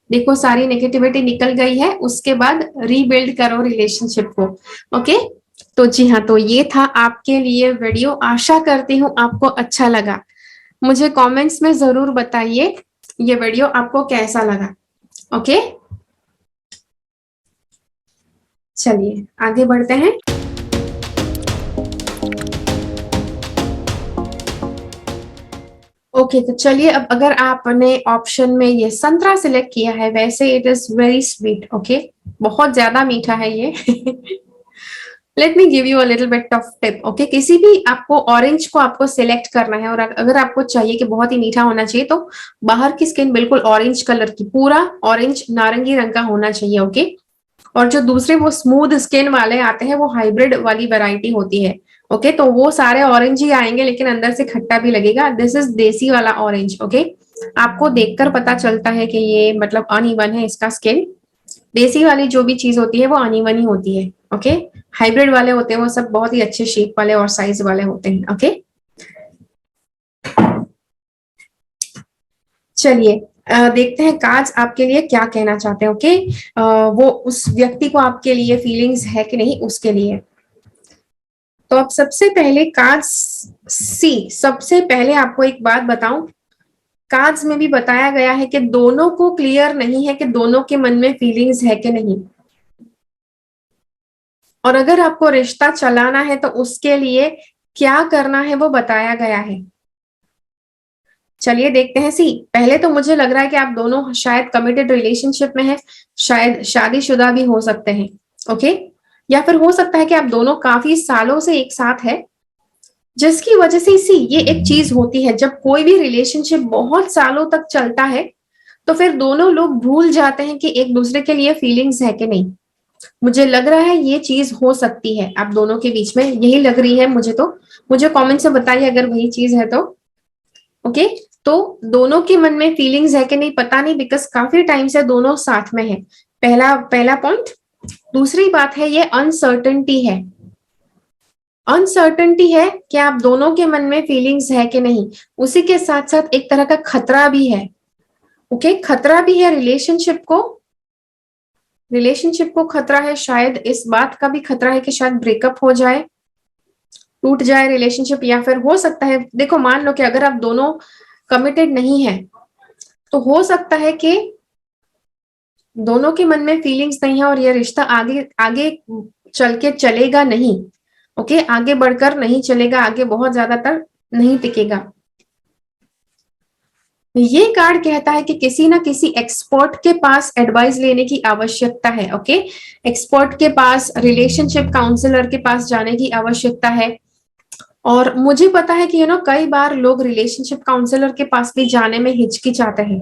देखो सारी नेगेटिविटी निकल गई है, उसके बाद रीबिल्ड करो रिलेशनशिप को। ओके, तो जी हाँ, तो ये था आपके लिए वीडियो। आशा करती हूँ आपको अच्छा लगा। मुझे कमेंट्स में जरूर बताइए ये वीडियो आपको कैसा लगा। ओके, चलिए आगे बढ़ते हैं। ओके, तो चलिए, अब अगर आपने ऑप्शन में ये संतरा सिलेक्ट किया है, वैसे it is very sweet. Okay, बहुत ज्यादा मीठा है ये। Let me give you a little bit of tip. Okay, किसी भी आपको ऑरेंज को आपको सिलेक्ट करना है, और अगर आपको चाहिए कि बहुत ही मीठा होना चाहिए, तो बाहर की स्किन बिल्कुल ऑरेंज कलर की, पूरा ऑरेंज नारंगी रंग का होना चाहिए। ओके, और जो दूसरे वो स्मूथ स्किन वाले आते हैं, वो हाइब्रिड वाली वैरायटी होती है। ओके, तो वो सारे ऑरेंज ही आएंगे, लेकिन अंदर से खट्टा भी लगेगा। दिस इज देसी वाला ऑरेंज। ओके, आपको देखकर पता चलता है कि ये मतलब अनइवन है इसका स्किन। देसी वाली जो भी चीज होती है वो अनइवन ही होती है। ओके, हाइब्रिड वाले होते हैं वो सब बहुत ही अच्छे शेप वाले और साइज वाले होते हैं। ओके, चलिए देखते हैं कार्ड्स आपके लिए क्या कहना चाहते हैं। ओके, वो उस व्यक्ति को आपके लिए फीलिंग्स है कि नहीं उसके लिए। तो अब सबसे पहले कार्ड्स सी, सबसे पहले आपको एक बात बताऊं, कार्ड्स में भी बताया गया है कि दोनों को क्लियर नहीं है कि दोनों के मन में फीलिंग्स है कि नहीं, और अगर आपको रिश्ता चलाना है तो उसके लिए क्या करना है वो बताया गया है। चलिए देखते हैं। सी, पहले तो मुझे लग रहा है कि आप दोनों शायद कमिटेड रिलेशनशिप में हैं, शायद शादीशुदा भी हो सकते हैं। ओके, या फिर हो सकता है कि आप दोनों काफी सालों से एक साथ है, जिसकी वजह से सी ये एक चीज होती है, जब कोई भी रिलेशनशिप बहुत सालों तक चलता है तो फिर दोनों लोग भूल जाते हैं कि एक दूसरे के लिए फीलिंग्स है कि नहीं। मुझे लग रहा है ये चीज हो सकती है आप दोनों के बीच में, यही लग रही है मुझे। तो मुझे कमेंट से बताइए अगर वही चीज है तो। ओके, तो दोनों के मन में फीलिंग्स है कि नहीं पता नहीं, बिकॉज काफी टाइम से दोनों साथ में है। पहला पहला पॉइंट। दूसरी बात है ये अनसर्टेनिटी है। अनसर्टेनिटी है कि आप दोनों के मन में फीलिंग्स है कि नहीं। उसी के साथ साथ एक तरह का खतरा भी है। ओके, खतरा भी है रिलेशनशिप को खतरा है, शायद इस बात का भी खतरा है कि शायद ब्रेकअप हो जाए, टूट जाए रिलेशनशिप। या फिर हो सकता है, देखो मान लो कि अगर आप दोनों कमिटेड नहीं है तो हो सकता है कि दोनों के मन में फीलिंग्स नहीं है और ये रिश्ता आगे आगे चल के चलेगा नहीं। ओके, आगे बढ़कर नहीं चलेगा, आगे बहुत ज्यादातर नहीं टिकेगा। ये कार्ड कहता है कि किसी ना किसी एक्सपर्ट के पास एडवाइस लेने की आवश्यकता है। ओके, एक्सपर्ट के पास, रिलेशनशिप काउंसलर के पास जाने की आवश्यकता है। और मुझे पता है कि कई बार लोग रिलेशनशिप काउंसलर के पास भी जाने में हिचकिचाते हैं,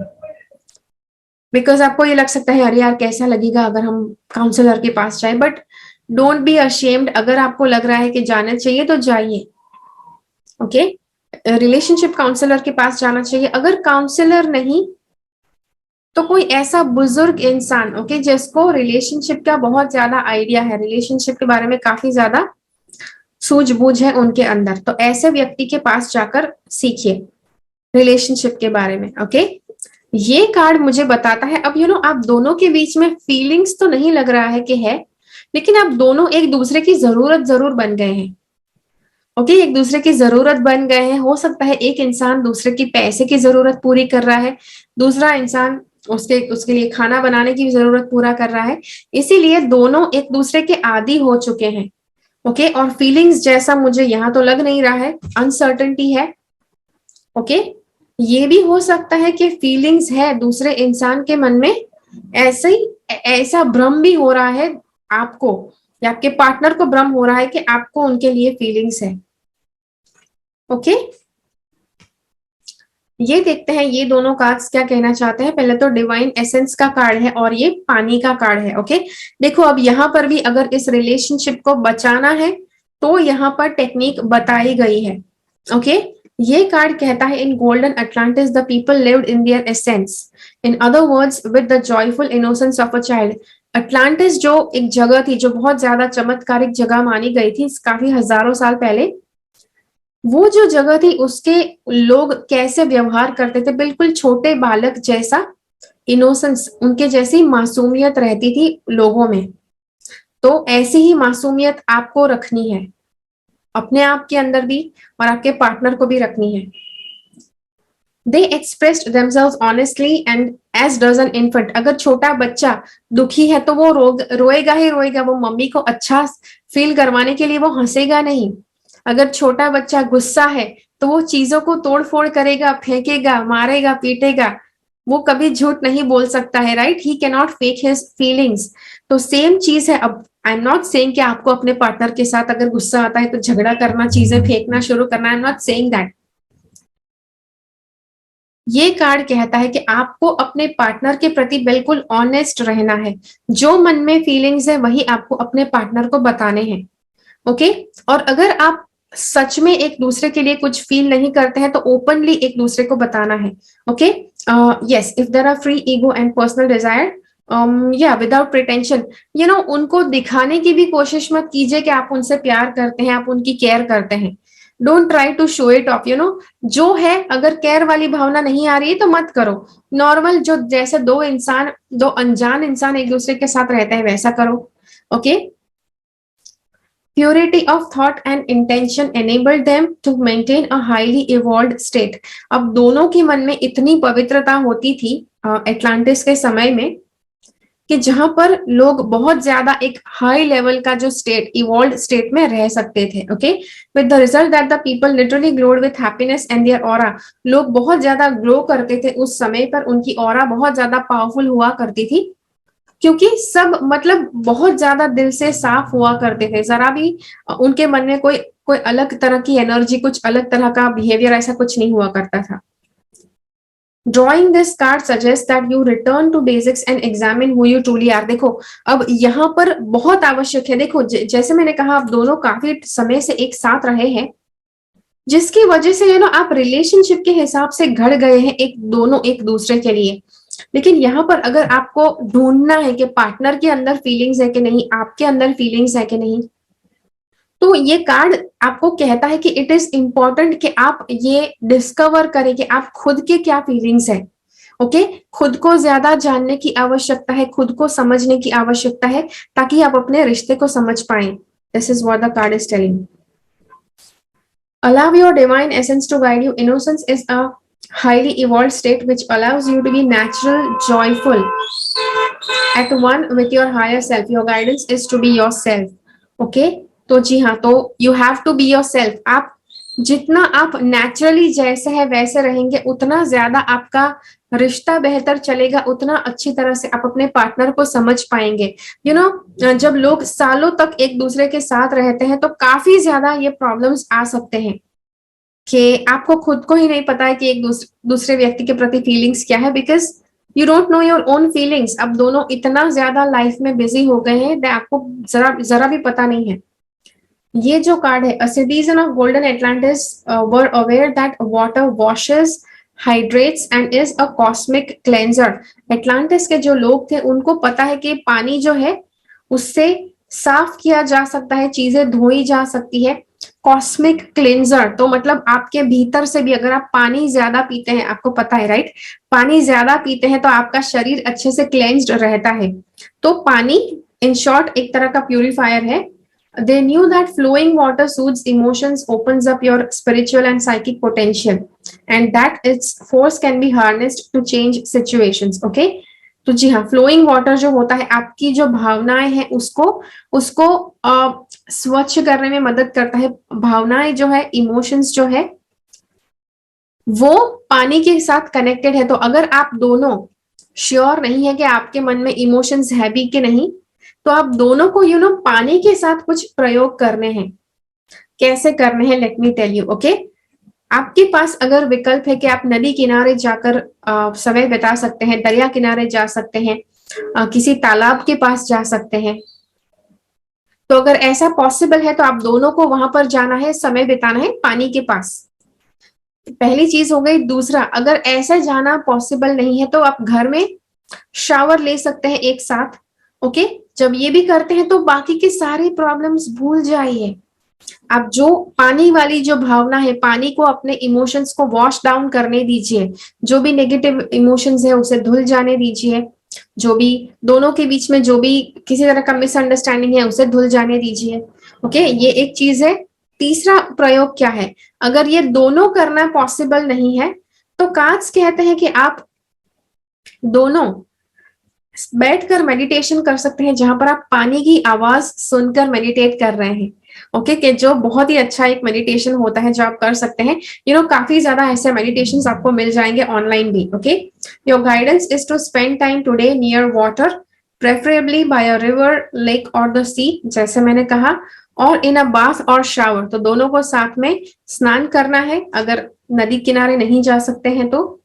बिकॉज आपको ये लग सकता है अरे यार कैसा लगेगा अगर हम काउंसलर के पास जाए। बट डोंट बी अशेम्ड, अगर आपको लग रहा है कि जाना चाहिए तो जाइए। ओके, रिलेशनशिप काउंसलर के पास जाना चाहिए। अगर काउंसलर नहीं तो कोई ऐसा बुजुर्ग इंसान, ओके, जिसको रिलेशनशिप का बहुत ज्यादा आइडिया है, रिलेशनशिप के बारे में काफी ज्यादा सूझबूझ है उनके अंदर, तो ऐसे व्यक्ति के पास जाकर सीखिए रिलेशनशिप के बारे में। ओके, ये कार्ड मुझे बताता है अब आप दोनों के बीच में फीलिंग्स तो नहीं लग रहा है कि है, लेकिन आप दोनों एक दूसरे की जरूरत जरूर बन गए हैं। ओके, एक दूसरे की जरूरत बन गए हैं। हो सकता है एक इंसान दूसरे की पैसे की जरूरत पूरी कर रहा है, दूसरा इंसान उसके उसके लिए खाना बनाने की जरूरत पूरा कर रहा है, इसीलिए दोनों एक दूसरे के आदी हो चुके हैं। ओके, और फीलिंग्स जैसा मुझे यहाँ तो लग नहीं रहा है, अनसर्टेनिटी है। ओके, ये भी हो सकता है कि फीलिंग्स है दूसरे इंसान के मन में, ऐसे ही ऐसा भ्रम भी हो रहा है आपको, या आपके पार्टनर को भ्रम हो रहा है कि आपको उनके लिए फीलिंग्स है। ओके, ये देखते हैं ये दोनों कार्ड्स क्या कहना चाहते हैं। पहले तो डिवाइन एसेंस का कार्ड है और ये पानी का कार्ड है। ओके, देखो अब यहाँ पर भी अगर इस रिलेशनशिप को बचाना है तो यहाँ पर टेक्निक बताई गई है। ओके, ये कार्ड कहता है in golden Atlantis the people lived in their essence, in other words with the joyful innocence of a child. Atlantis जो एक जगह थी, जो बहुत ज्यादा चमत्कारिक जगह मानी गई थी काफी हजारों साल पहले, वो जो जगह थी उसके लोग कैसे व्यवहार करते थे, बिल्कुल छोटे बालक जैसा इनोसेंस, उनके जैसी मासूमियत रहती थी लोगों में। तो ऐसी ही मासूमियत आपको रखनी है, अपने आप के अंदर भी और आपके पार्टनर को भी रखनी है। They expressed themselves honestly and as does an infant। अगर छोटा बच्चा दुखी है तो वो रोएगा ही रोएगा, वो मम्मी को अच्छा फील करवाने के लिए वो हंसेगा नहीं। अगर छोटा बच्चा गुस्सा है तो वो चीजों को तोड़ फोड़ करेगा, फेंकेगा, मारेगा, पीटेगा, वो कभी झूठ नहीं बोल सकता है, right. He can not fake his feelings. तो सेम चीज है। अब आई एम नॉट सेइंग कि आपको अपने पार्टनर के साथ अगर गुस्सा आता है तो झगड़ा करना, चीजें फेंकना शुरू करना, I am not saying that. ये कार्ड कहता है कि आपको अपने पार्टनर के प्रति बिल्कुल ऑनेस्ट रहना है, जो मन में फीलिंग्स है वही आपको अपने पार्टनर को बताने हैं। ओके, और अगर आप सच में एक दूसरे के लिए कुछ फील नहीं करते हैं तो ओपनली एक दूसरे को बताना है। Okay, yes, if there are free ego and personal desire, या विदाउट प्रिटेंशन, उनको दिखाने की भी कोशिश मत कीजिए कि आप उनसे प्यार करते हैं, आप उनकी केयर करते हैं। Don't try to show it off, जो है, अगर केयर वाली भावना नहीं आ रही है तो मत करो। नॉर्मल जो जैसे दो अनजान इंसान एक दूसरे के साथ रहते हैं वैसा करो। Okay. Purity of thought and intention enabled them to maintain a highly evolved state. अब दोनों के मन में इतनी पवित्रता होती थी एटलांटिस के समय में कि जहां पर लोग बहुत ज्यादा एक हाई लेवल का जो स्टेट, इवॉल्व स्टेट में रह सकते थे। Okay. With the result that the people literally glowed with happiness and their aura. लोग बहुत ज्यादा ग्लो करते थे उस समय पर, उनकी ऑरा बहुत ज्यादा पावरफुल हुआ करती थी, क्योंकि सब मतलब बहुत ज्यादा दिल से साफ हुआ करते थे। जरा भी उनके मन में कोई कोई अलग तरह की एनर्जी, कुछ अलग तरह का बिहेवियर ऐसा कुछ नहीं हुआ करता था। Drawing this card suggests that you return to basics and examine who you truly are. देखो अब यहाँ पर बहुत आवश्यक है, देखो जैसे मैंने कहा आप दोनों काफी समय से एक साथ रहे हैं, जिसकी वजह से आप रिलेशनशिप के हिसाब से घड़ गए हैं दोनों एक दूसरे के लिए। लेकिन यहाँ पर अगर आपको ढूंढना है कि पार्टनर के अंदर फीलिंग्स है कि नहीं, आपके अंदर फीलिंग्स है कि नहीं, तो ये कार्ड आपको कहता है कि इट इज इंपॉर्टेंट कि आप ये डिस्कवर करें कि आप खुद के क्या फीलिंग्स है। ओके। खुद को ज्यादा जानने की आवश्यकता है, खुद को समझने की आवश्यकता है, ताकि आप अपने रिश्ते को समझ पाए। This is what the card is telling. Allow your divine essence to guide you. Innocence is a highly evolved state which allows you to be natural, joyful, at one with your higher self. Your guidance is to be yourself. Okay? तो जी हाँ, तो you have to be yourself. आप जितना आप naturally जैसे है वैसे रहेंगे, उतना ज्यादा आपका रिश्ता बेहतर चलेगा, उतना अच्छी तरह से आप अपने पार्टनर को समझ पाएंगे। जब लोग सालों तक एक दूसरे के साथ रहते हैं तो काफी ज्यादा ये प्रॉब्लम्स आ सकते हैं कि आपको खुद को ही नहीं पता है कि एक दूसरे व्यक्ति के प्रति फीलिंग्स क्या है, because you don't know your own feelings. अब दोनों इतना ज्यादा लाइफ में बिजी हो गए हैं, आपको जरा भी पता नहीं है। ये जो कार्ड है, a citizen of golden Atlantis were aware that water washes, hydrates and is a cosmic cleanser. Atlantis के जो लोग थे उनको पता है कि पानी जो है उससे साफ किया जा सकता है, चीजें धोई जा सकती है। कॉस्मिक क्लेंजर तो मतलब आपके भीतर से भी अगर आप पानी ज्यादा पीते हैं, आपको पता है राइट, पानी ज्यादा पीते हैं तो आपका शरीर अच्छे से क्लेंज्ड रहता है। तो पानी इन शॉर्ट एक तरह का प्यूरिफायर है। They knew that flowing water soothes emotions, opens up your spiritual and psychic potential, and that its force can be harnessed to change situations. Okay? तो जी हाँ, फ्लोइंग वाटर जो होता है आपकी जो भावनाएं हैं उसको स्वच्छ करने में मदद करता है। भावनाएं जो है, इमोशंस जो है वो पानी के साथ कनेक्टेड है। तो अगर आप दोनों श्योर नहीं है कि आपके मन में इमोशंस है भी कि नहीं, तो आप दोनों को पानी के साथ कुछ प्रयोग करने हैं। कैसे करने हैं, let me tell you. Okay. आपके पास अगर विकल्प है कि आप नदी किनारे जाकर समय बिता सकते हैं, दरिया किनारे जा सकते हैं, किसी तालाब के पास जा सकते हैं, तो अगर ऐसा पॉसिबल है तो आप दोनों को वहां पर जाना है, समय बिताना है पानी के पास। पहली चीज हो गई। दूसरा, अगर ऐसा जाना पॉसिबल नहीं है तो आप घर में शावर ले सकते हैं एक साथ। ओके। जब ये भी करते हैं तो बाकी के सारे प्रॉब्लम्स भूल जाइए। आप जो पानी वाली जो भावना है, पानी को अपने इमोशंस को वॉश डाउन करने दीजिए। जो भी नेगेटिव इमोशंस है उसे धुल जाने दीजिए। जो भी दोनों के बीच में जो भी किसी तरह का मिसअंडरस्टैंडिंग है उसे धुल जाने दीजिए। ओके। ये एक चीज है। तीसरा प्रयोग क्या है, अगर ये दोनों करना पॉसिबल नहीं है तो कार्ड्स कहते हैं कि आप दोनों बैठकर मेडिटेशन कर सकते हैं, जहां पर आप पानी की आवाज सुनकर मेडिटेट कर रहे हैं। ओके कि जो बहुत ही अच्छा एक मेडिटेशन होता है जो आप कर सकते हैं। काफी ज्यादा ऐसे मेडिटेशंस आपको मिल जाएंगे ऑनलाइन भी। Okay. Your guidance is to spend time today near water, preferably by a river, lake or the sea, जैसे मैंने कहा, और इन अ बाथ और शावर। तो दोनों को साथ में स्नान करना है अगर नदी किनारे नहीं जा सकते हैं तो।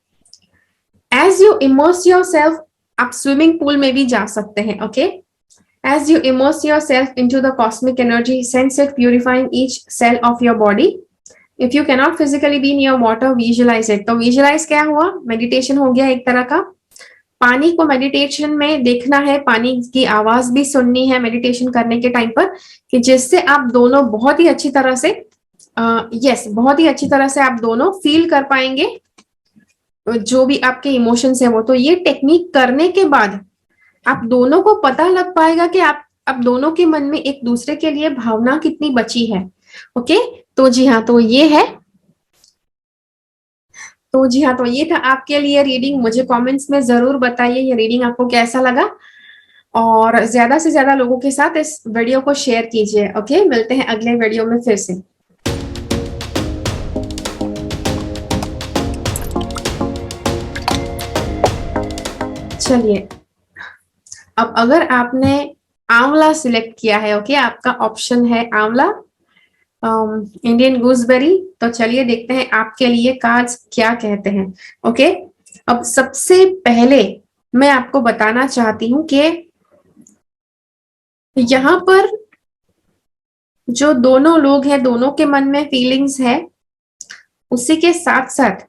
As you immerse yourself, आप स्विमिंग पूल में भी जा सकते हैं। Okay. As you immerse yourself into the cosmic energy, sense it purifying each cell of your body. If you cannot physically be near water, visualize it. तो visualize क्या हुआ, meditation हो गया एक तरह का। पानी को मेडिटेशन में देखना है, पानी की आवाज भी सुननी है मेडिटेशन करने के टाइम पर, कि जिससे आप दोनों बहुत ही अच्छी तरह से यस, बहुत ही अच्छी तरह से आप दोनों फील कर पाएंगे जो भी आपके इमोशंस है वो। तो ये टेक्निक करने के बाद आप दोनों को पता लग पाएगा कि आप दोनों के मन में एक दूसरे के लिए भावना कितनी बची है। ओके, तो जी हाँ, तो ये है। तो जी हाँ, तो ये था आपके लिए रीडिंग। मुझे कमेंट्स में जरूर बताइए ये रीडिंग आपको कैसा लगा, और ज्यादा से ज्यादा लोगों के साथ इस वीडियो को शेयर कीजिए। ओके, मिलते हैं अगले वीडियो में फिर से। चलिए, अब अगर आपने आंवला सिलेक्ट किया है, ओके, आपका ऑप्शन है आंवला, इंडियन गूसबेरी, तो चलिए देखते हैं आपके लिए कार्ड्स क्या कहते हैं। ओके, अब सबसे पहले मैं आपको बताना चाहती हूँ कि यहाँ पर जो दोनों लोग हैं, दोनों के मन में फीलिंग्स है, उसी के साथ साथ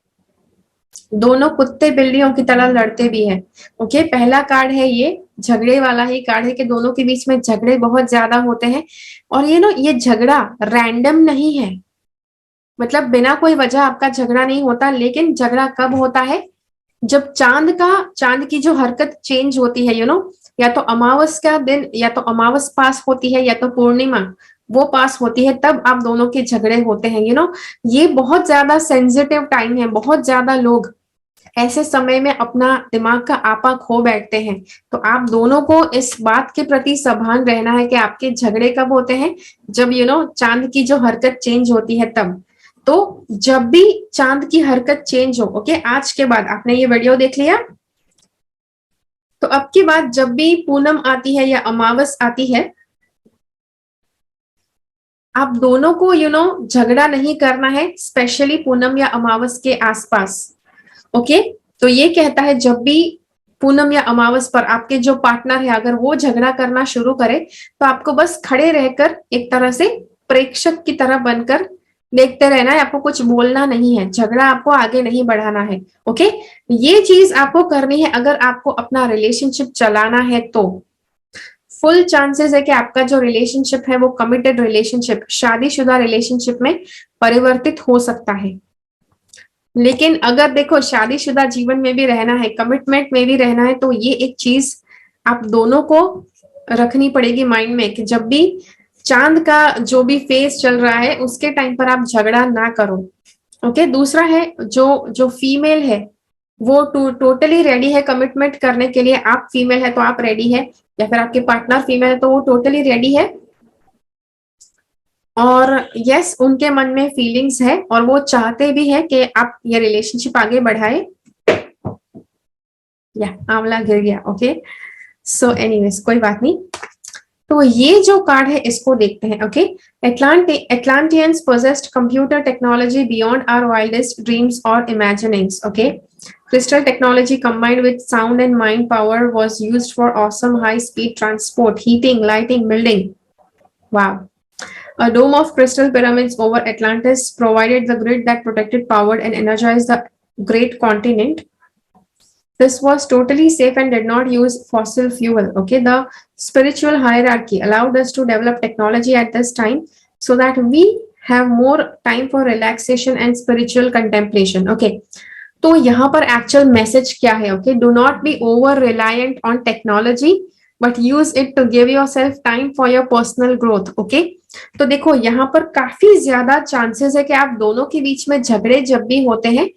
दोनों कुत्ते बिल्लियों की तरह लड़ते भी हैं। ओके, पहला कार्ड है ये झगड़े वाला ही कार्ड है कि दोनों के बीच में झगड़े बहुत ज्यादा होते हैं, और ये झगड़ा रैंडम नहीं है, मतलब बिना कोई वजह आपका झगड़ा नहीं होता। लेकिन झगड़ा कब होता है? जब चांद की जो हरकत चेंज होती है, या तो अमावस का दिन, या तो अमावस पास होती है, या तो पूर्णिमा वो पास होती है, तब आप दोनों के झगड़े होते हैं। ये बहुत ज्यादा सेंसिटिव टाइम है, बहुत ज्यादा लोग ऐसे समय में अपना दिमाग का आपा खो बैठते हैं। तो आप दोनों को इस बात के प्रति सावधान रहना है कि आपके झगड़े कब होते हैं? जब चांद की जो हरकत चेंज होती है तब। तो जब भी चांद की हरकत चेंज हो, ओके, आज के बाद आपने ये वीडियो देख लिया, तो अब की बात जब भी पूनम आती है या अमावस आती है, आप दोनों को झगड़ा नहीं करना है, स्पेशली पूनम या अमावस के आसपास। ओके, तो ये कहता है जब भी पूनम या अमावस पर आपके जो पार्टनर है अगर वो झगड़ा करना शुरू करे, तो आपको बस खड़े रहकर एक तरह से प्रेक्षक की तरह बनकर देखते रहना है, आपको कुछ बोलना नहीं है, झगड़ा आपको आगे नहीं बढ़ाना है। ओके, ये चीज आपको करनी है अगर आपको अपना रिलेशनशिप चलाना है। तो फुल चांसेस है कि आपका जो रिलेशनशिप है वो कमिटेड रिलेशनशिप, शादीशुदा रिलेशनशिप में परिवर्तित हो सकता है। लेकिन अगर देखो शादीशुदा जीवन में भी रहना है, कमिटमेंट में भी रहना है, तो ये एक चीज आप दोनों को रखनी पड़ेगी माइंड में कि जब भी चांद का जो भी फेज चल रहा है उसके टाइम पर आप झगड़ा ना करो। ओके, दूसरा है जो जो फीमेल है वो टोटली रेडी है कमिटमेंट करने के लिए। आप फीमेल है तो आप रेडी है, या फिर आपके पार्टनर फीमेल है तो वो टोटली रेडी है, और यस उनके मन में फीलिंग्स है और वो चाहते भी है कि आप ये रिलेशनशिप आगे बढ़ाए। या आंवला गिर गया। ओके, सो एनीवेज कोई बात नहीं। तो ये जो कार्ड है इसको देखते हैं। Okay, Atlanteans possessed computer technology beyond our wildest dreams or imaginings. Okay, crystal technology combined with sound and mind power was used for awesome high-speed transport, heating, lighting, building. Wow. A dome of crystal pyramids over Atlantis provided the grid that protected, powered, and energized the great continent. This was totally safe and did not use fossil fuel. Okay, the spiritual hierarchy allowed us to develop technology at this time so that we have more time for relaxation and spiritual contemplation. Okay, तो यहाँ पर actual message क्या है? Okay, do not be over reliant on technology but use it to give yourself time for your personal growth. Okay, तो देखो यहाँ पर काफी ज्यादा चांसेस है कि आप दोनों के बीच में झगड़े जब भी होते हैं,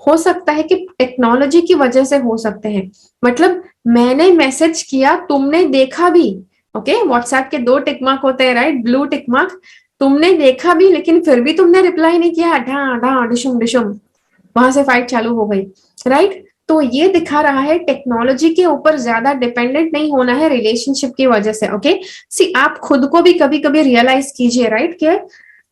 हो सकता है कि टेक्नोलॉजी की वजह से हो सकते हैं। मतलब मैंने मैसेज किया, तुमने देखा भी। ओके, व्हाट्सएप के दो टिक मार्क होते हैं, राइट, ब्लू टिक मार्क, तुमने देखा भी लेकिन फिर भी तुमने रिप्लाई नहीं किया, ढा ढा डिशुम डिशुम, वहां से फाइट चालू हो गई, राइट। तो ये दिखा रहा है टेक्नोलॉजी के ऊपर ज्यादा डिपेंडेंट नहीं होना है रिलेशनशिप की वजह से। ओके, सी आप खुद को भी कभी कभी रियलाइज कीजिए, राइट, कि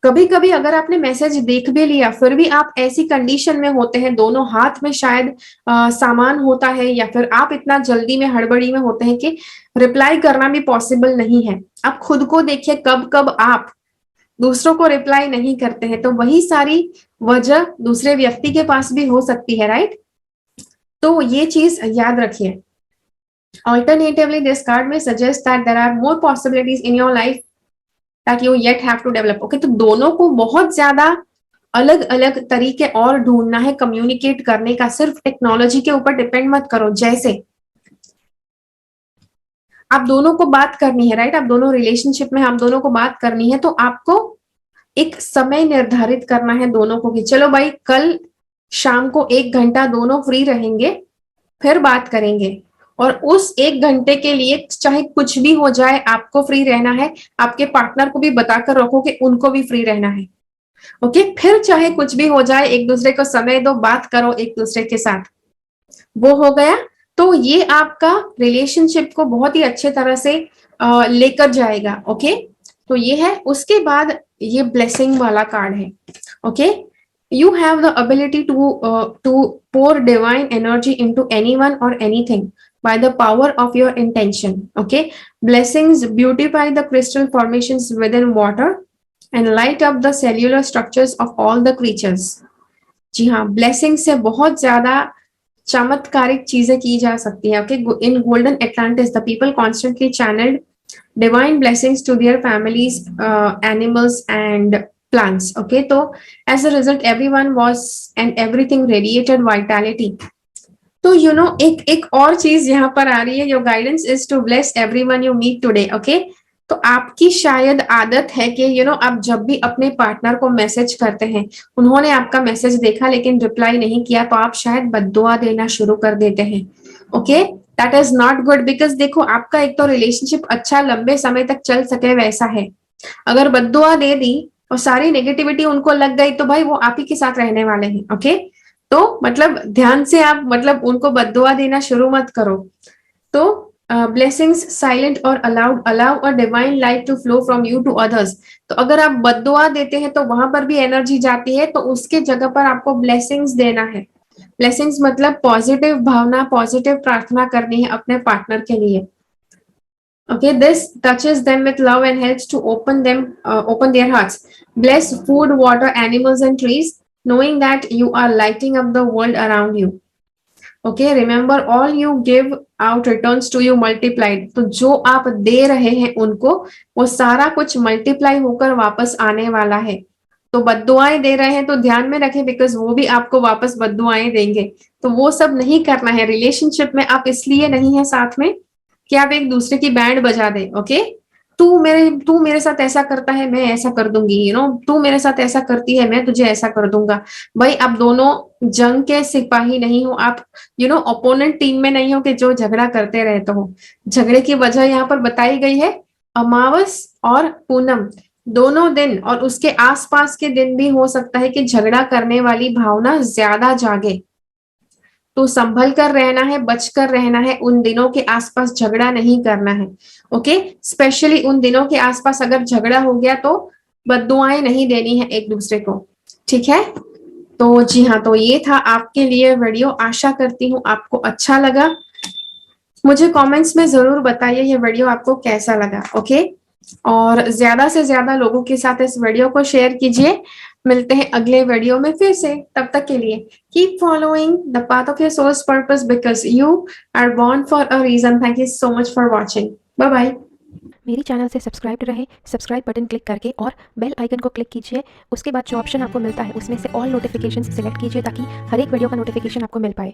कभी कभी अगर आपने मैसेज देख भी लिया फिर भी आप ऐसी कंडीशन में होते हैं, दोनों हाथ में शायद सामान होता है, या फिर आप इतना जल्दी में हड़बड़ी में होते हैं कि रिप्लाई करना भी पॉसिबल नहीं है। आप खुद को देखिए कब कब आप दूसरों को रिप्लाई नहीं करते हैं, तो वही सारी वजह दूसरे व्यक्ति के पास भी हो सकती है, राइट। तो ये चीज याद रखिए। Alternatively, this card may suggest that there are more possibilities in your life ताकि वो yet have to develop. Okay, तो दोनों को बहुत ज्यादा अलग अलग तरीके और ढूंढना है कम्युनिकेट करने का, सिर्फ टेक्नोलॉजी के ऊपर डिपेंड मत करो। जैसे आप दोनों को बात करनी है, राइट, आप दोनों रिलेशनशिप में, आप दोनों को बात करनी है, तो आपको एक समय निर्धारित करना है दोनों को कि चलो भाई कल शाम को 1 घंटा दोनों फ्री रहेंगे, फिर बात करेंगे। और उस 1 घंटे के लिए चाहे कुछ भी हो जाए, आपको फ्री रहना है, आपके पार्टनर को भी बताकर रखो कि उनको भी फ्री रहना है। ओके, फिर चाहे कुछ भी हो जाए, एक दूसरे को समय दो, बात करो एक दूसरे के साथ। वो हो गया। तो ये आपका रिलेशनशिप को बहुत ही अच्छे तरह से लेकर जाएगा। ओके, तो ये है। उसके बाद ये ब्लेसिंग वाला कार्ड है। Okay, you have the ability to pour divine energy into anyone or anything by the power of your intention. Okay, blessings beautify the crystal formations within water and light up the cellular structures of all the creatures. जी हाँ, blessing से बहुत ज्यादा चमत्कारिक चीजें की जा सकती है। Okay, in golden Atlantis the people constantly channelled divine blessings to their families, animals and plants. Okay, so as a result everyone was and everything radiated vitality. तो एक और चीज यहाँ पर आ रही है, your guidance is to bless everyone you meet today. Okay, तो आपकी शायद आदत है कि आप जब भी अपने पार्टनर को मैसेज करते हैं, उन्होंने आपका मैसेज देखा लेकिन रिप्लाई नहीं किया, तो आप शायद बद्दुआ देना शुरू कर देते हैं। Okay, that is not good, because देखो आपका एक तो रिलेशनशिप अच्छा लंबे समय तक चल सके वैसा है। अगर बद्दुआ दे दी और सारी नेगेटिविटी उनको लग गई, तो भाई वो आप ही के साथ रहने वाले हैं। ओके, तो मतलब ध्यान से आप उनको बद्दुआ देना शुरू मत करो। तो ब्लेसिंग्स साइलेंट और allow a divine light to flow from you to others. तो अगर आप बद्दुआ देते हैं तो वहां पर भी एनर्जी जाती है, तो उसके जगह पर आपको ब्लेसिंग्स देना है। ब्लेसिंग्स मतलब पॉजिटिव भावना, पॉजिटिव प्रार्थना करनी है अपने पार्टनर के लिए। Okay, this touches them with love and helps to open their hearts. Bless food, water, animals and trees, knowing that you are lighting up the world around you. Okay, remember all you give out returns to you multiplied. तो जो आप दे रहे हैं उनको, वो सारा कुछ multiply होकर वापस आने वाला है। तो बद्दुआएं दे रहे हैं तो ध्यान में रखें, बिकॉज वो भी आपको वापस बद्दुआएं देंगे। तो वो सब नहीं करना है। रिलेशनशिप में आप इसलिए नहीं है साथ में कि आप एक दूसरे की बैंड बजा दे। ओके, तू मेरे साथ ऐसा करता है, मैं ऐसा कर दूंगी, तू मेरे साथ ऐसा करती है, मैं तुझे ऐसा कर दूंगा। भाई आप दोनों जंग के सिपाही नहीं हो, आप ओपोनेंट टीम में नहीं हो कि जो झगड़ा करते रहते हो। झगड़े की वजह यहाँ पर बताई गई है अमावस और पूनम दोनों दिन, और उसके आसपास के दिन भी हो सकता है कि झगड़ा करने वाली भावना ज्यादा जागे। तो संभल कर रहना है, बच कर रहना है, उन दिनों के आसपास झगड़ा नहीं करना है। ओके, स्पेशली उन दिनों के आसपास अगर झगड़ा हो गया तो बद्दुआएं नहीं देनी है एक दूसरे को। ठीक है, तो जी हाँ, तो ये था आपके लिए वीडियो। आशा करती हूँ आपको अच्छा लगा। मुझे कमेंट्स में जरूर बताइए ये वीडियो आपको कैसा लगा। ओके, और ज्यादा से ज्यादा लोगों के साथ इस वीडियो को शेयर कीजिए। मिलते हैं अगले वीडियो में फिर से, तब तक के लिए keep following the path of your soul's purpose because you are born for a reason. Thank you so much for watching. Bye bye. मेरी चैनल से सब्सक्राइब रहे, सब्सक्राइब बटन क्लिक करके और बेल आइकन को क्लिक कीजिए। उसके बाद जो ऑप्शन आपको मिलता है उसमें से ऑल नोटिफिकेशंस सिलेक्ट कीजिए ताकि हर एक वीडियो का नोटिफिकेशन आपको मिल पाए।